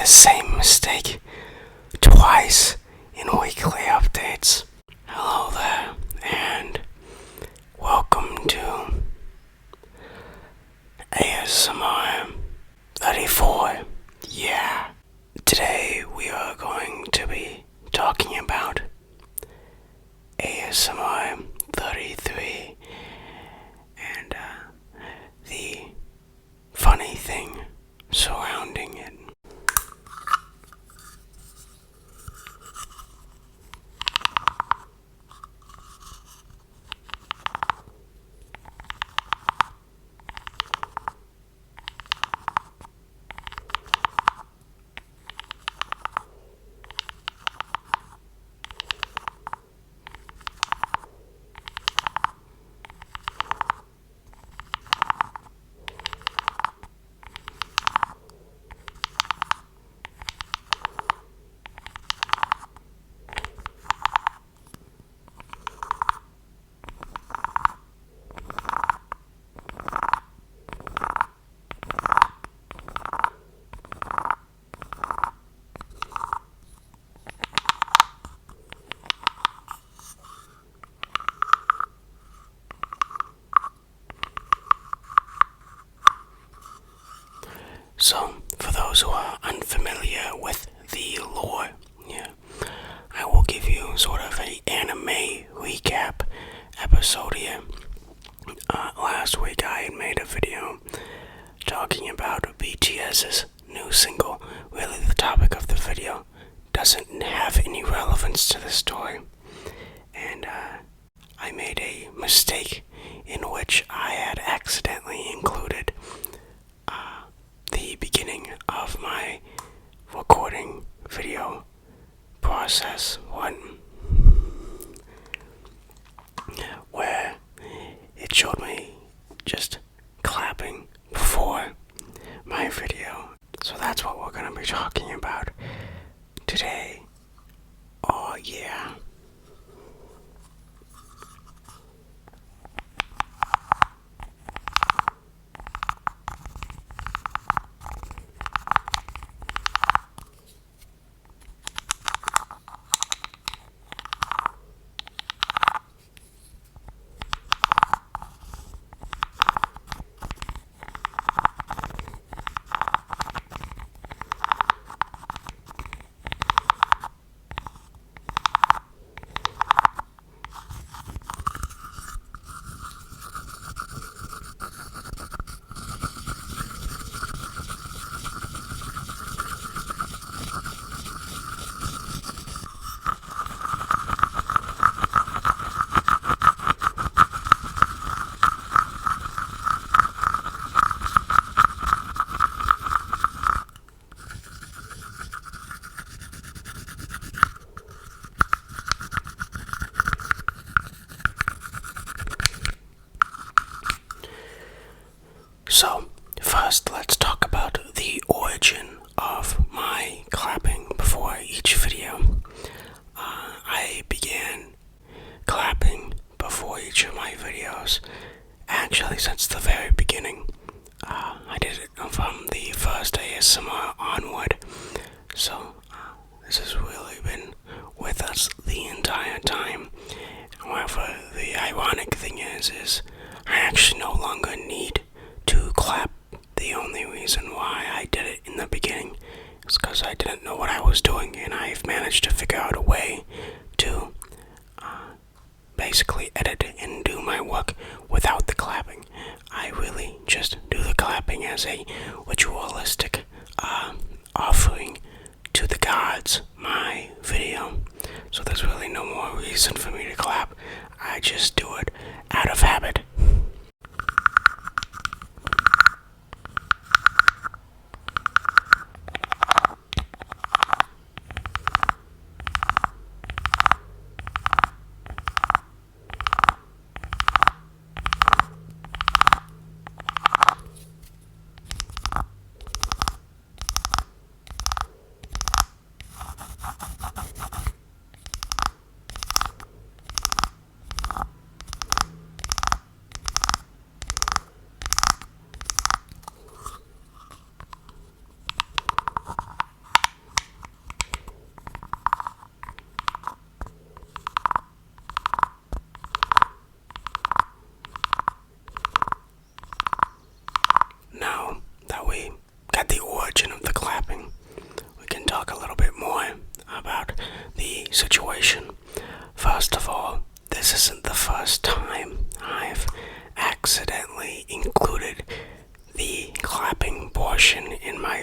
same mistake twice in weekly updates. Hello there, and welcome to ASMR 34. Yeah. Today we are going to be talking about ASMR 33 and the funny thing surrounding it. So, for those who are unfamiliar with the lore, I will give you sort of an anime recap episode here. Last week I had made a video talking about BTS's new single. Really, the topic of the video doesn't have any relevance to the story. And I made a mistake in which I had accidentally included the beginning of my recording video process where it showed me just clapping before my video. So that's what we're going to be talking about today. Oh yeah. So, first let's talk about the origin of my clapping before each video. I began clapping before each of my videos, actually since the very beginning. I did it from the first ASMR onward, so this has really been with us the entire time. However, the ironic thing is I actually no longer need to clap. The only reason why I did it in the beginning is because I didn't know what I was doing, and I've managed to figure out a way to basically edit and do my work without the clapping. I really just do the clapping as a ritualistic offering to the gods, my video. So there's really no more reason for me to clap. I just do it out of habit.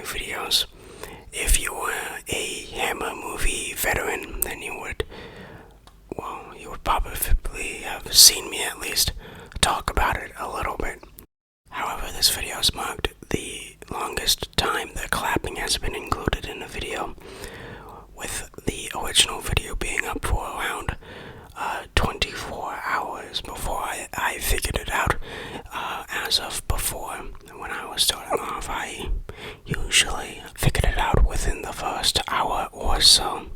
videos. If you were a Hammer movie veteran, then you would probably have seen me at least talk about it a little bit. However, this video has marked the longest time that clapping has been included in a video, with the original video being up for around 24 hours before I figured it out. As of before, when I was starting off, I usually figured it out within the first hour or so.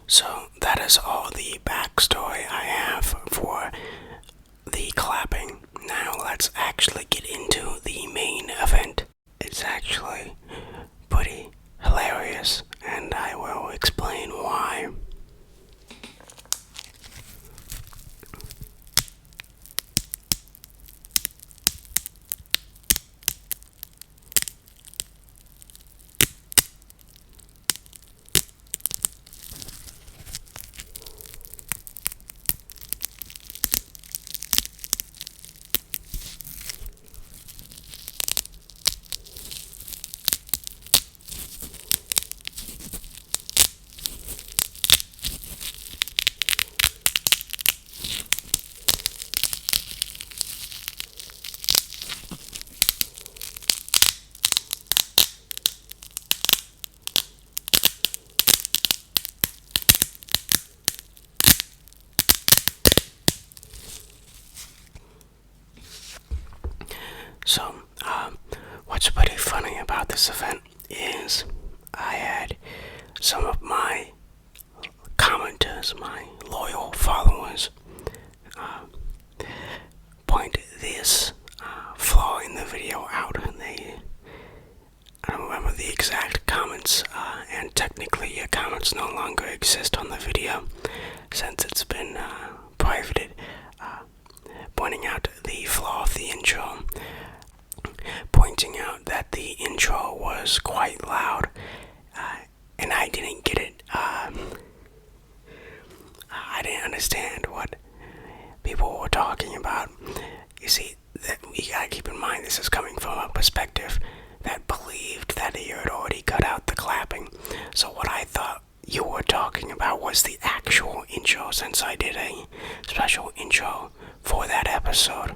So that is all the backstory I have for the clapping. Now let's actually get into the main event. It's actually pretty hilarious, and I will explain why. So, what's pretty funny about this event is I had some of my commenters, my loyal followers, point this flaw in the video out, and I don't remember the exact comments, and technically your comments no longer exist on the video since it's been privated, pointing out the flaw of the intro, pointing out that the intro was quite loud, and I didn't get it. I didn't understand what people were talking about. You see, we gotta keep in mind this is coming from a perspective that believed that you had already cut out the clapping. So what I thought you were talking about was the actual intro, since I did a special intro for that episode.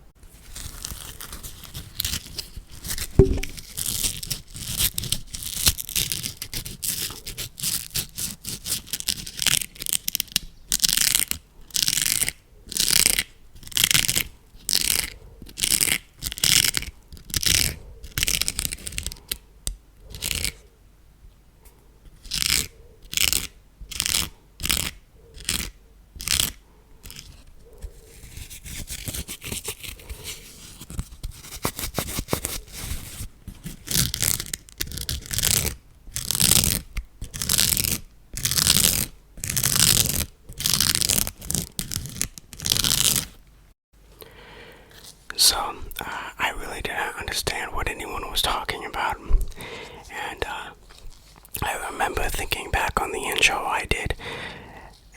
So, I really didn't understand what anyone was talking about, and I remember thinking back on the intro I did,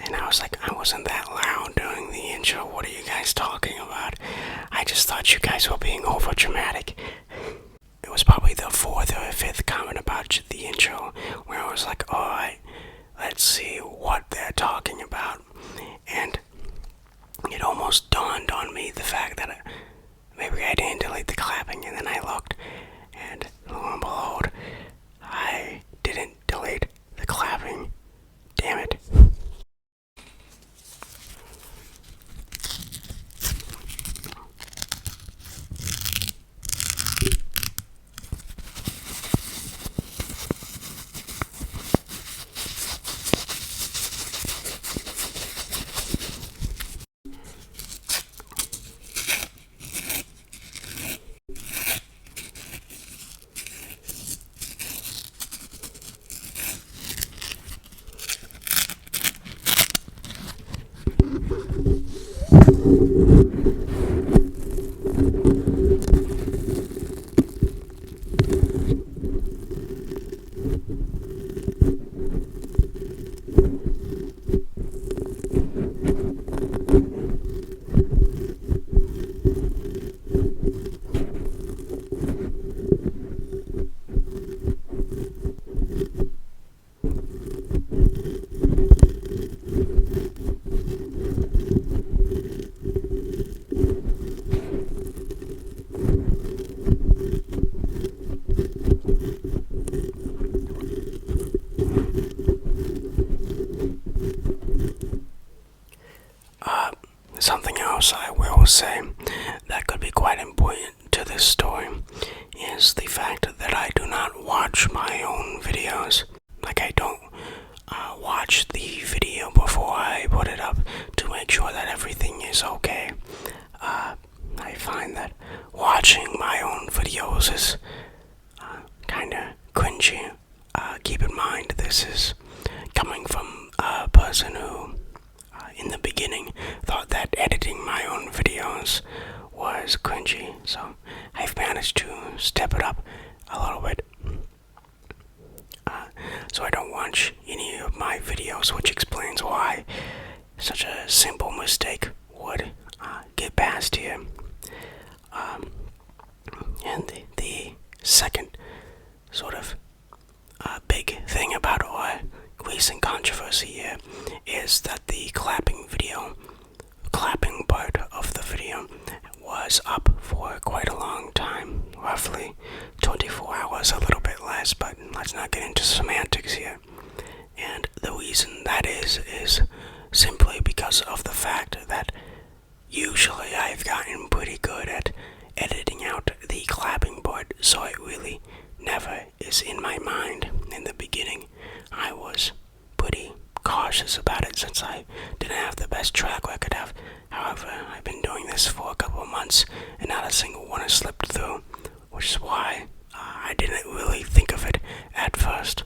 and I was like, I wasn't that loud during the intro. What are you guys talking about? I just thought you guys were being over dramatic. It was probably the fourth or fifth comment about the intro where I was like, alright, let's see what they're talking about. And it almost dawned on me the fact that maybe I didn't delete the clapping, and then I looked, and lo and behold, I didn't delete the clapping. Damn it. Something else I will say that could be quite important to this story is the fact that I do not watch my own videos. Like, I don't watch the video before I put it up to make sure that everything is okay. I find that watching my own videos is kinda cringy. Keep in mind, this is coming from a person who, in the beginning, thought that editing my own videos was cringy, so I've managed to step it up a little bit. So I don't watch any of my videos, which explains why such a simple mistake would get past here. And the second sort of big thing about our recent controversy here is that the clapping part of the video was up for quite a long time, roughly 24 hours, a little bit less, but let's not get into semantics here. And the reason that is simply because of the fact that usually I've gotten pretty good at editing out the clapping part, so it really never is in my mind. In the beginning, I was pretty cautious about it since I didn't have the best track record. However, I've been doing this for a couple of months and not a single one has slipped through, which is why I didn't really think of it at first.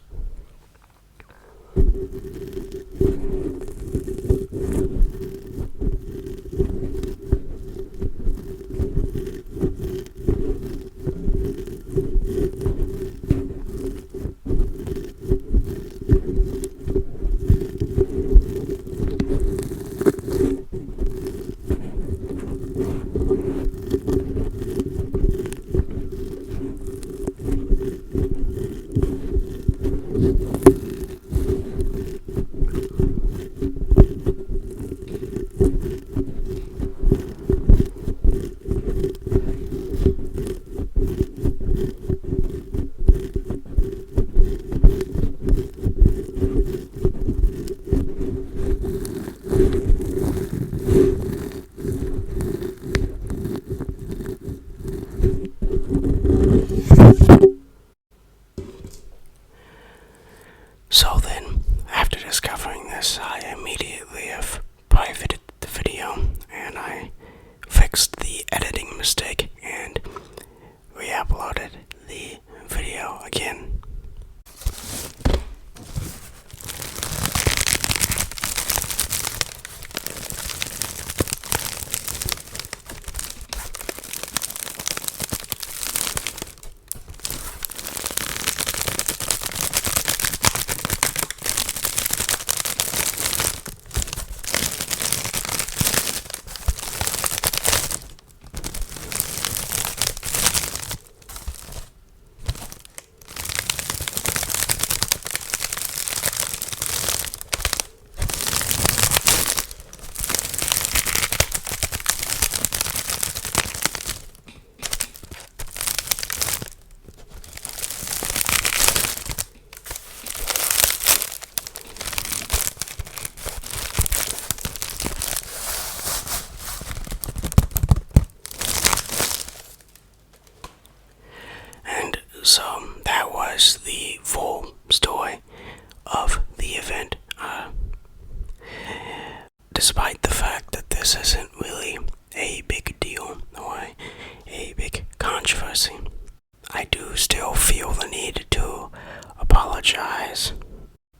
So then, after discovering this, I immediately have privated the video and I fixed the editing mistake and re-uploaded the video again. So that was the full story of the event. Despite the fact that this isn't really a big deal or a big controversy, I do still feel the need to apologize.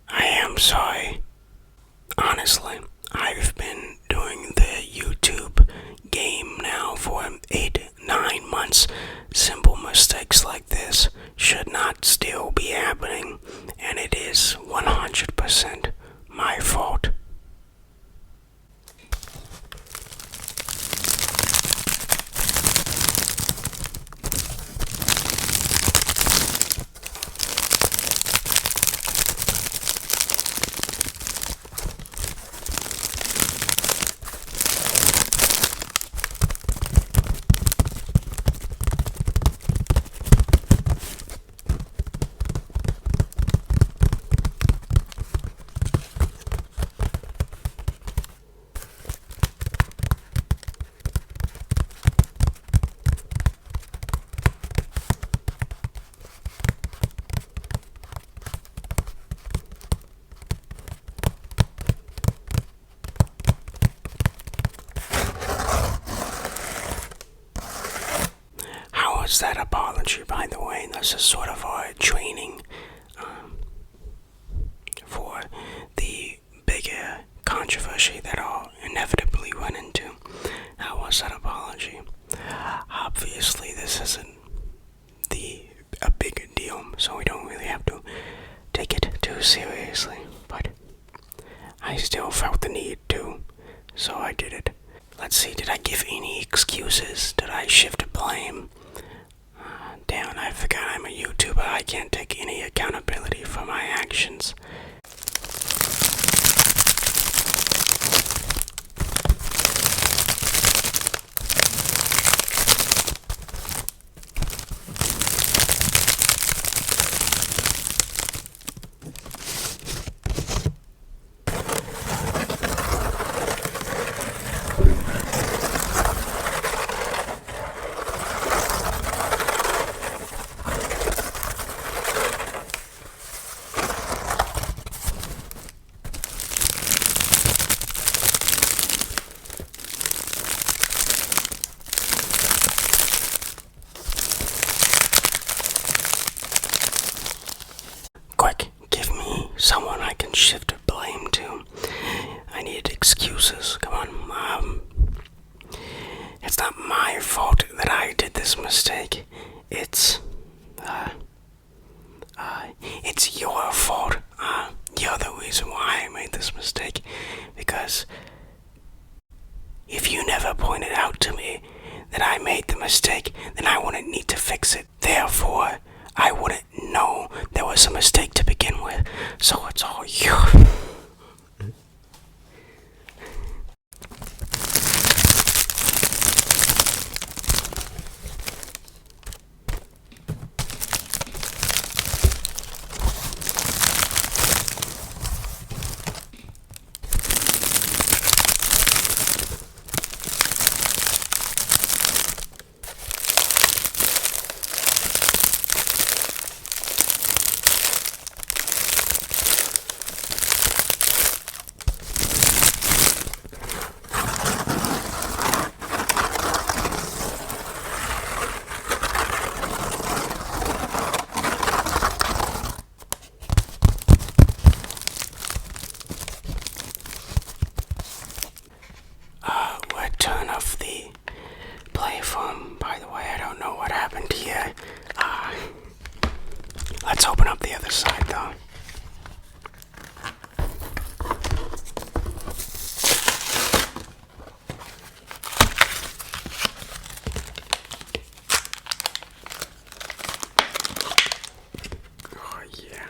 I am sorry. Honestly, I've been doing the YouTube game now for 8-9 months. Simple mistakes like this should not still be happening, and it is 100% my fault. was that apology, by the way? This is sort of our training for the bigger controversy that I'll inevitably run into. How was that apology? Obviously, this isn't a big deal, so we don't really have to take it too seriously, but I still felt the need to, so I did it. Let's see, did I give any excuses? Did I shift blame? Damn, I forgot I'm a YouTuber. I can't take any accountability for my actions. Quick, give me someone I can shift blame to. I need excuses. Come on. It's not my fault that I did this mistake. It's your fault. You're the reason why I made this mistake. Because if you never pointed out to me that I made the mistake, then I wouldn't need to fix it. Therefore, I wouldn't know there was a mistake to begin with. So it's all you. Turn off the play from. By the way, I don't know what happened here. Let's open up the other side, though. Oh, yeah.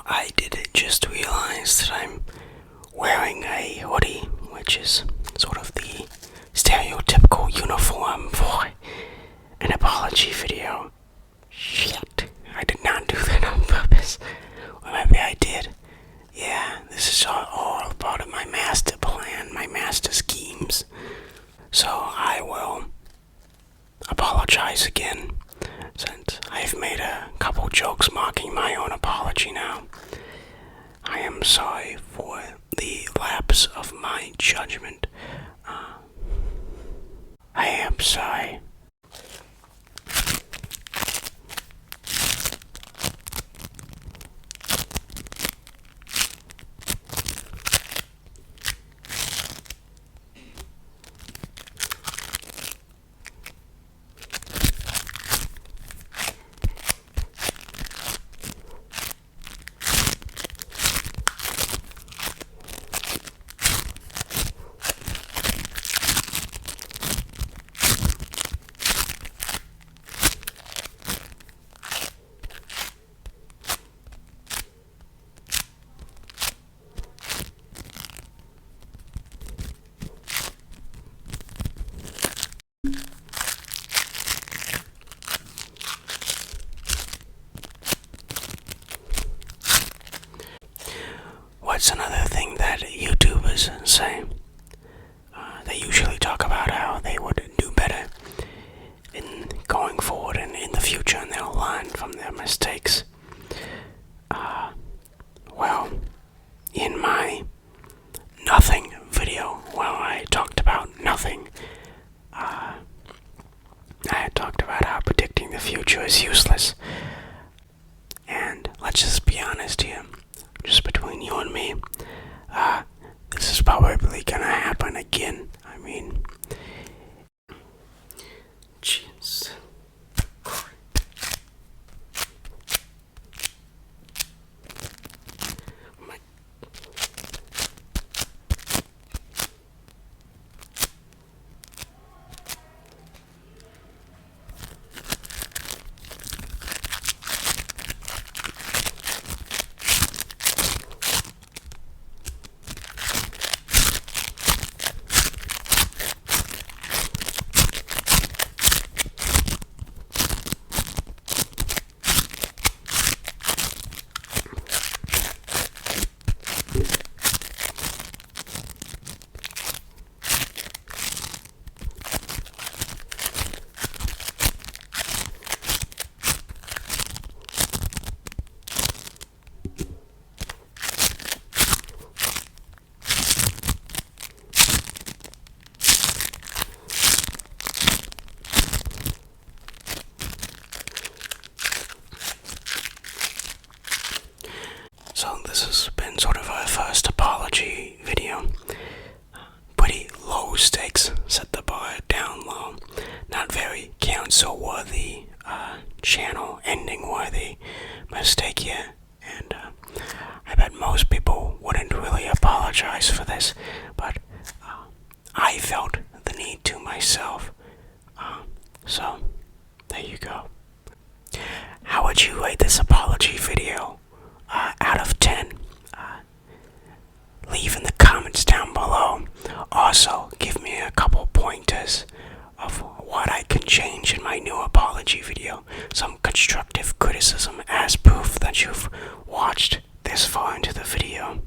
I did just realize that I'm wearing a hoodie, which is sort of the stereotypical uniform for an apology video. Shit, I did not do that on purpose. Or maybe I did. Yeah, this is all part of my master plan, my master schemes. So I will apologize again, since I've made a couple jokes mocking my own apology now. I am sorry for the lapse of my judgment. I am sorry. what's another thing that YouTubers say? They usually talk about how they would do better in going forward and in the future, and they'll learn from their mistakes. Well, in my nothing video, I talked about nothing. I talked about how predicting the future is useless. And let's just be honest here, just between you and me, this is probably gonna happen again. I mean, jeez. So this has been sort of our first apology video. Pretty low stakes, set the bar down low. Not very cancel-worthy, channel ending-worthy mistake here. And I bet most people wouldn't really apologize for this, but I felt the need to myself. So, there you go. How would you rate this apology video? Out of 10. Leave in the comments down below. Also, give me a couple pointers of what I can change in my new apology video. Some constructive criticism as proof that you've watched this far into the video.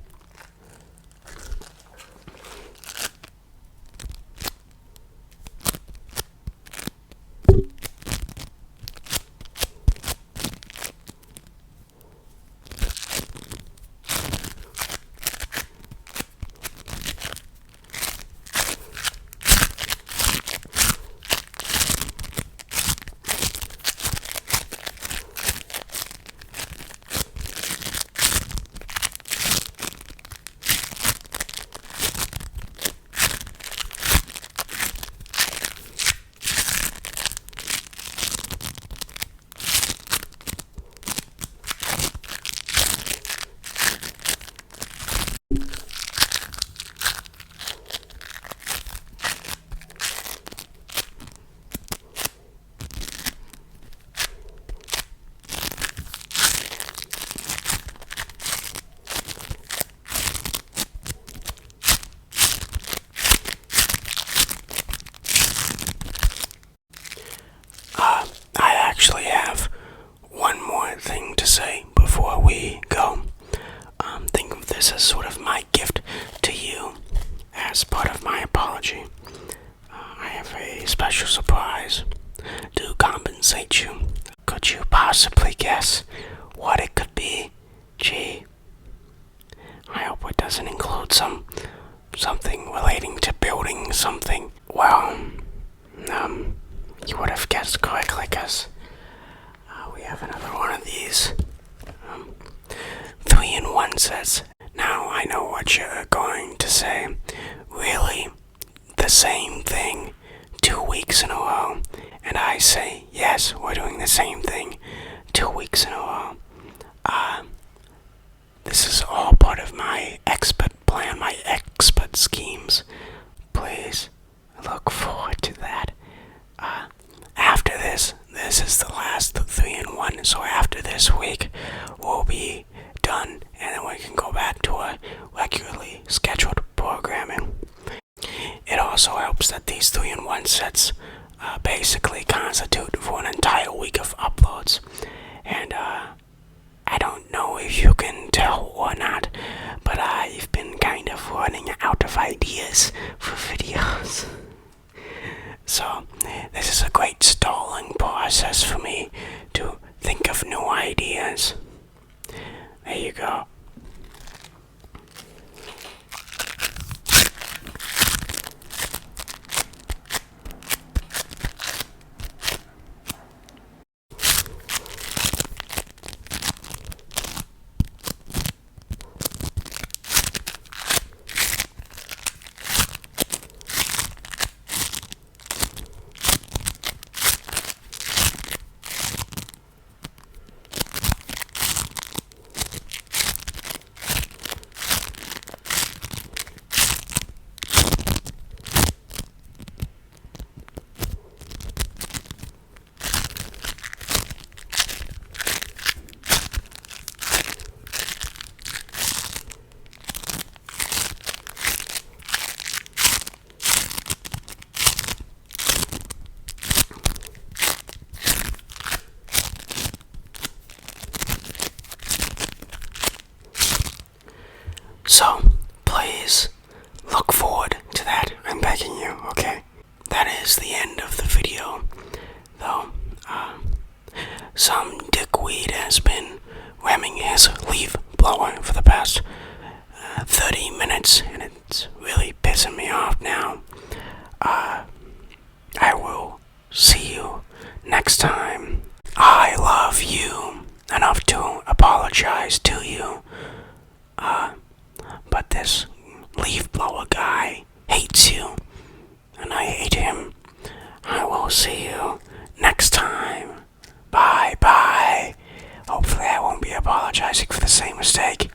I actually have one more thing to say before we go. Think of this as sort of my gift to you as part of my apology. I have a special surprise to compensate you. Could you possibly guess what it could be? Gee, I hope it doesn't include something relating to building something. Well, you would have guessed correctly, because we have another one of these 3-in-1 sets. Now I know what you're going to say. Really? The same thing 2 weeks in a row? And I say, yes, we're doing the same thing 2 weeks in a row. This is all part of my expert plan, my expert schemes. Please look forward to that. After this is the last 3-in-1, so after this week, we'll be done, and then we can go back to our regularly scheduled programming. It also helps that these 3-in-1 sets basically constitute for an entire week of uploads, and I don't know if you can tell or not, but I running out of ideas for videos. So, this is a great stalling process for me to think of new ideas. There you go. So, please look forward to that. I'm begging you, okay? That is the end of the video, though. Some dickweed has been ramming his leaf blower for the past 30 minutes, and it's really pissing me off now. I will see you next time. I love you enough to apologize to you. But this leaf blower guy hates you, and I hate him. I will see you next time. Bye bye. Hopefully I won't be apologizing for the same mistake.